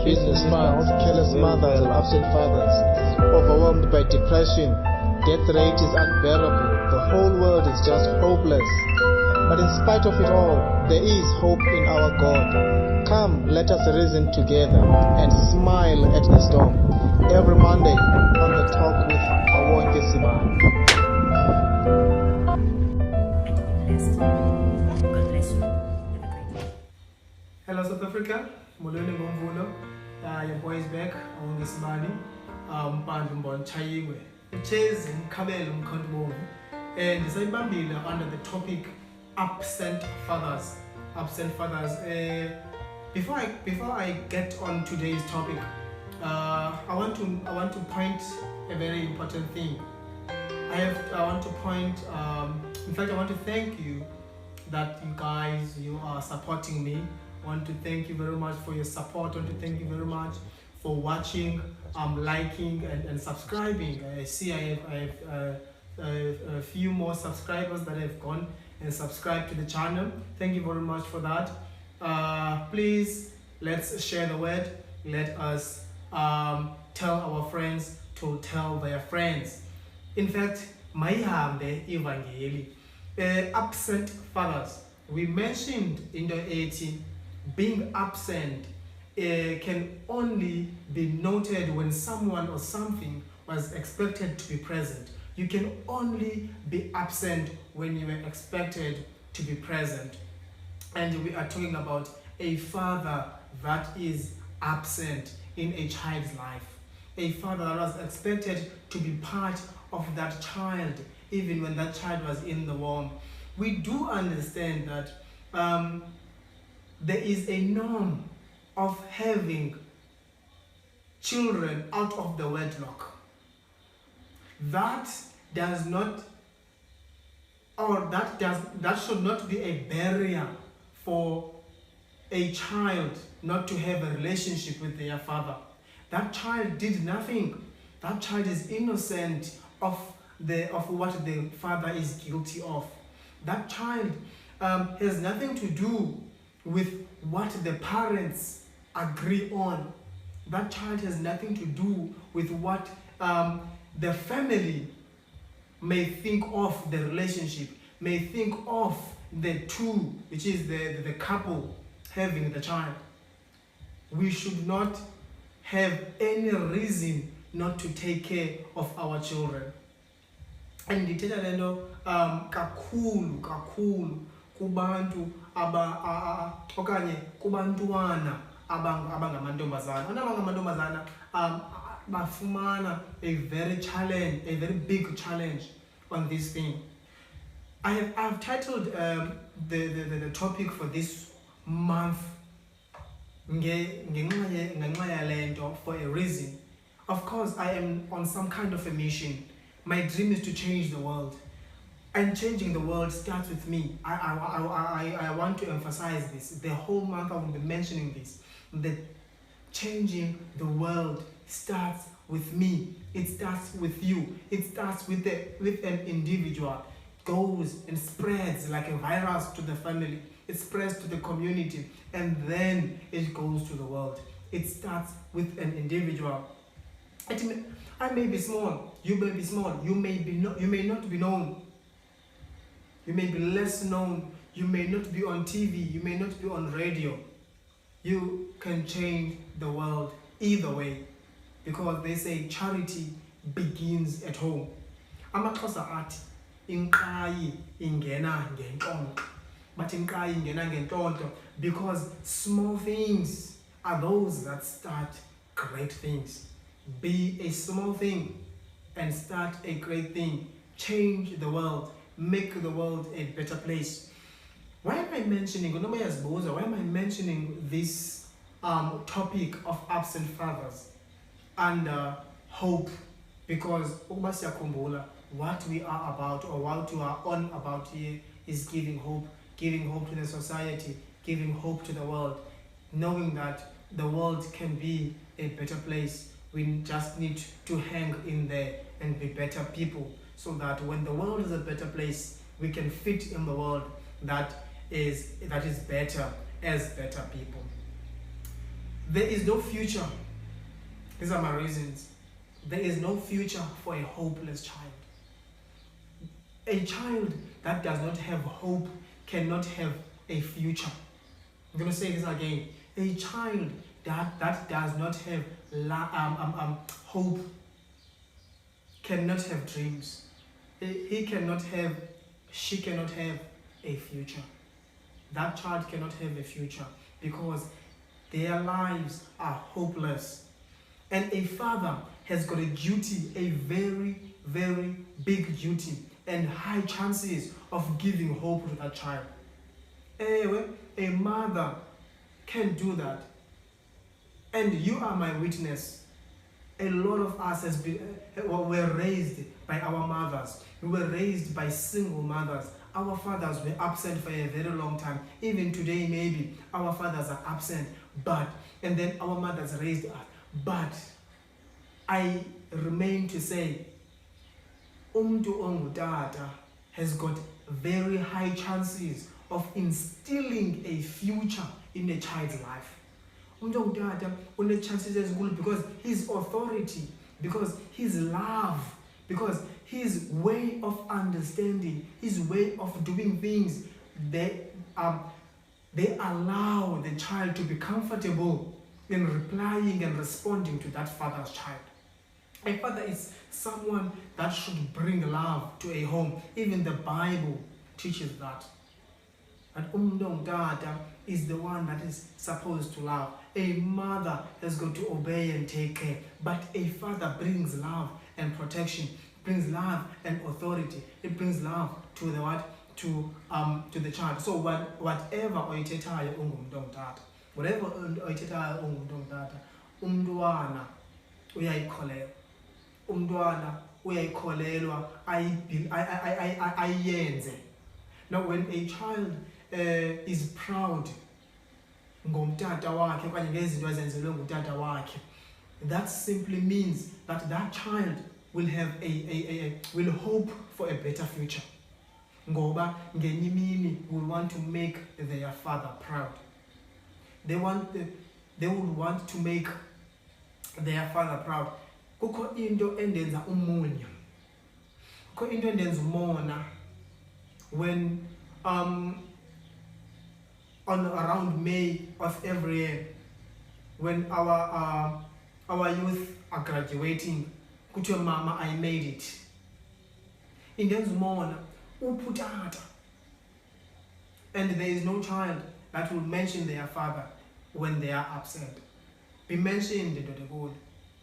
business funds, careless mothers and absent fathers, overwhelmed by depression. Death rate is unbearable. The whole world is just hopeless. But in spite of it all, there is hope in our God. Come, let us reason together and smile at the storm. Every Monday on The Talk with Awonke Simani. God bless you. Have a great day. Hello South Africa, molweni ngomvulo. Your boy is back, Awonke Simani. Mpandu mbona chayingwe. Chase mkhabelo umkhonto and sayibambile under the topic absent fathers. Absent fathers. Before I get on today's topic, I want to point a very important thing. I want to point. In fact, I want to thank you that you guys are supporting me. I want to thank you very much for your support. I want to thank you very much for watching, liking and subscribing. I see I have a few more subscribers that have gone and subscribed to the channel. Thank you very much for that. Please, let's share the word. Let us tell our friends to tell their friends. In fact, Mayihambe Evangeli, absent fathers. We mentioned in the 18, being absent can only be noted when someone or something was expected to be present. You can only be absent when you were expected to be present. And we are talking about a father that is absent in a child's life. A father that was expected to be part of that child, even when that child was in the womb. We do understand that there is a norm of having children out of the wedlock. That does not, or that should not be a barrier for a child not to have a relationship with their father. That child did nothing. That child is innocent of what the father is guilty of. That child has nothing to do with what the parents agree on. That child has nothing to do with what the family may think of the relationship, may think of the two, which is the couple having the child. We should not have any reason not to take care of our children. And ndithetha lento kakhulu kubantu okanye kubantwana abangamantombazana. Abangamantombazana bafumana a very big challenge on this thing. I've titled the topic for this month ngenxa yale nto for a reason. Of course, I am on some kind of a mission. My dream is to change the world, and changing the world starts with me. I want to emphasize this. The whole month I will be mentioning this. That changing the world starts with me. It starts with you. It starts with an individual. Goes and spreads like a virus to the family. It spreads to the community, and then it goes to the world. It starts with an individual. I may be small, you may be small, you may not be known. You may be less known, you may not be on TV, you may not be on radio. You can change the world either way, because they say charity begins at home. AmaXhosa athi inqayi ingena ngentonto, but inqayi ingena ngentonto because small things are those that start great things. Be a small thing and start a great thing. Change the world. Make the world a better place. Why am I mentioning this topic of absent fathers and hope? Because what we are about, or what we are on about here, is giving hope to the society, giving hope to the world, knowing that the world can be a better place. We just need to hang in there and be better people, so that when the world is a better place, we can fit in the world that is better as better people. There is no future. These are my reasons. There is no future for a hopeless child. A child that does not have hope cannot have a future. I'm going to say this again. A child that does not have hope cannot have dreams. She cannot have a future. That child cannot have a future because their lives are hopeless. And a father has got a duty, a very, very big duty and high chances of giving hope to that child. A mother can do that. And you are my witness. A lot of us were raised by our mothers. We were raised by single mothers. Our fathers were absent for a very long time. Even today, maybe, our fathers are absent. And then our mothers raised us. But I remain to say, Umntu ongutata has got very high chances of instilling a future in a child's life. Umntu ongutata une chances ezinkulu because his authority, because his love, because his way of understanding, his way of doing things, they allow the child to be comfortable in replying and responding to that father's child. A father is someone that should bring love to a home. Even the Bible teaches that. And Umdongdada is the one that is supposed to love. A mother has got to obey and take care. But a father brings love and protection, brings love and authority. It brings love to the what? To the child. So whatever oyithethayo ungumntongdada, whatever oyithethayo ungumntongdada, umntwana uyayikholelwa. Umntwana uyayikholelwa ayenze. Now when a child is proud ngomtata wakhe okanye ngezinto ezenzelwe ngutata wakhe, that simply means that that child will have will hope for a better future. Ngoba ngenye imini will want to make their father proud. They would want to make their father proud. Kukho into endenza umunyu. Kukho into endenza umona when on around May of every year, when our youth are graduating, kuthiwe mama I made it. Indenza umona uputata. And there is no child that will mention their father when they are upset. Be mentioned, Dodegod.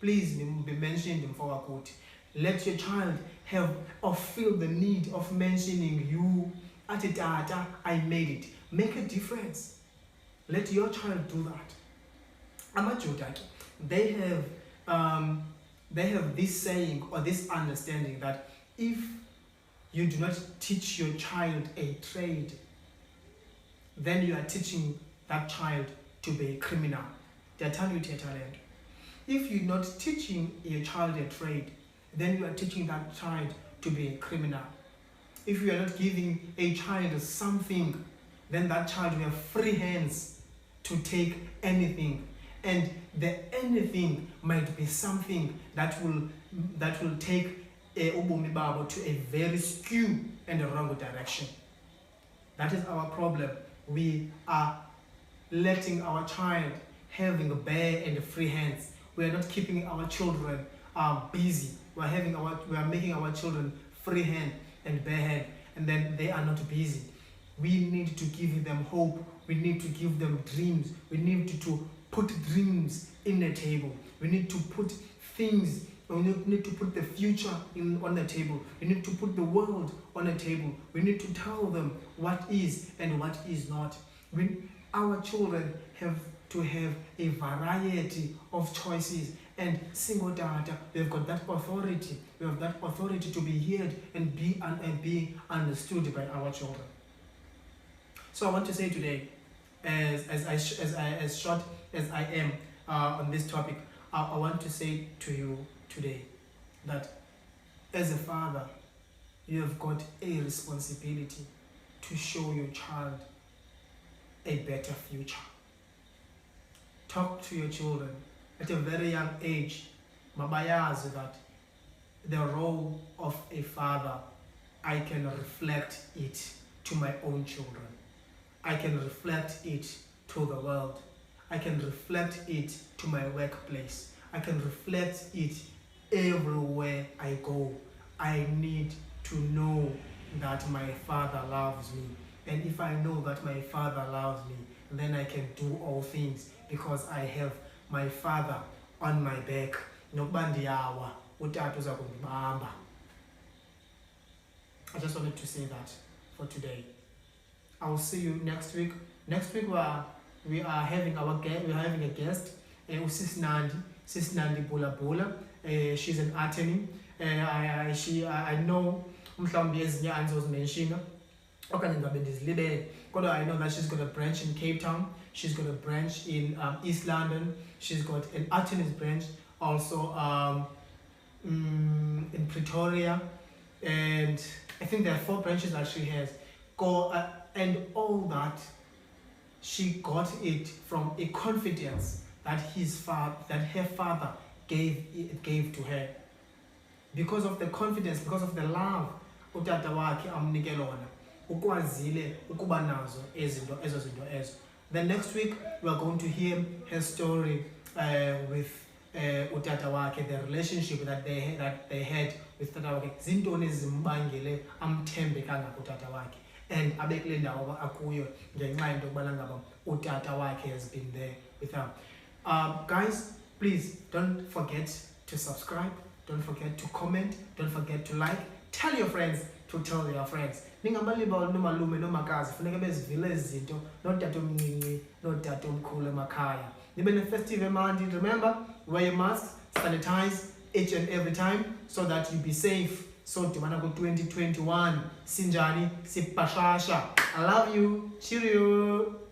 Please be mentioned in Fawakoti. Let your child have or feel the need of mentioning you. Atitata, I made it. Make a difference. Let your child do that. Amajodaki, they have this saying or this understanding that if you do not teach your child a trade, then you are teaching that child to be a criminal. They tell you talent. If you're not teaching your child a trade, then you are teaching that child to be a criminal. If you are not giving a child something, then that child will have free hands to take anything. And the anything might be something that will take ubomi babo to a very skew and a wrong direction. That is our problem. We are letting our child having bare and free hands. We are not keeping our children busy. We are making our children free hand and bare hand, and then they are not busy. We need to give them hope. We need to give them dreams. We need to put dreams in the table. We need to put things. We need to put the future on the table. We need to put the world on the table. We need to tell them what is and what is not. Our children have to have a variety of choices, and single data, we've got that authority. We have that authority to be heard and be understood by our children. So I want to say today, as short as I am on this topic, I want to say to you today that as a father, you have got a responsibility to show your child a better future. talk to your children at a very young age. Mabayazi that the role of a father, I can reflect it to my own children. I can reflect it to the world. I can reflect it to my workplace. I can reflect it everywhere I go. I need to know that my father loves me. And if I know that my father loves me, then I can do all things because I have my father on my back. I just wanted to say that for today. I will see you next week. Next week we are having a guest, Sis Nandi Bula Bula. She's an attorney. I know mhlawumbe ezinye andizozimenshina okanye ngabe ndizilibele, kodwa I know that she's got a branch in Cape Town, she's got a branch in East London, she's got an attorney's branch also in Pretoria, and I think there are 4 branches that she has. And all that she got it from a confidence that her father gave to her. Because of the confidence, because of the love utata wakhe amnike lona, ukwazile ukuba nazo ezo zinto ezo. Then next week we are going to hear her story with utata wakhe, the relationship that they had with tata wakhe. Zintoni ezimbangele amthembe kangaka utata wakhe, and abekule ndawo akuyo ngenxa yento yokubana ngaba utata wakhe has been there with her. Guys, please don't forget to subscribe, don't forget to comment, don't forget to like. Tell your friends to tell your friends. Ningabalibali nomalume nomakazi funeka bezivile izinto notata omncinci notata omkhulu emakhaya. Nibe ne-festive emandi. Remember, wear your mask, sanitize each and every time so that you be safe. So dimana ku 2021 sinjani sipashasha. I love you. Cheerio.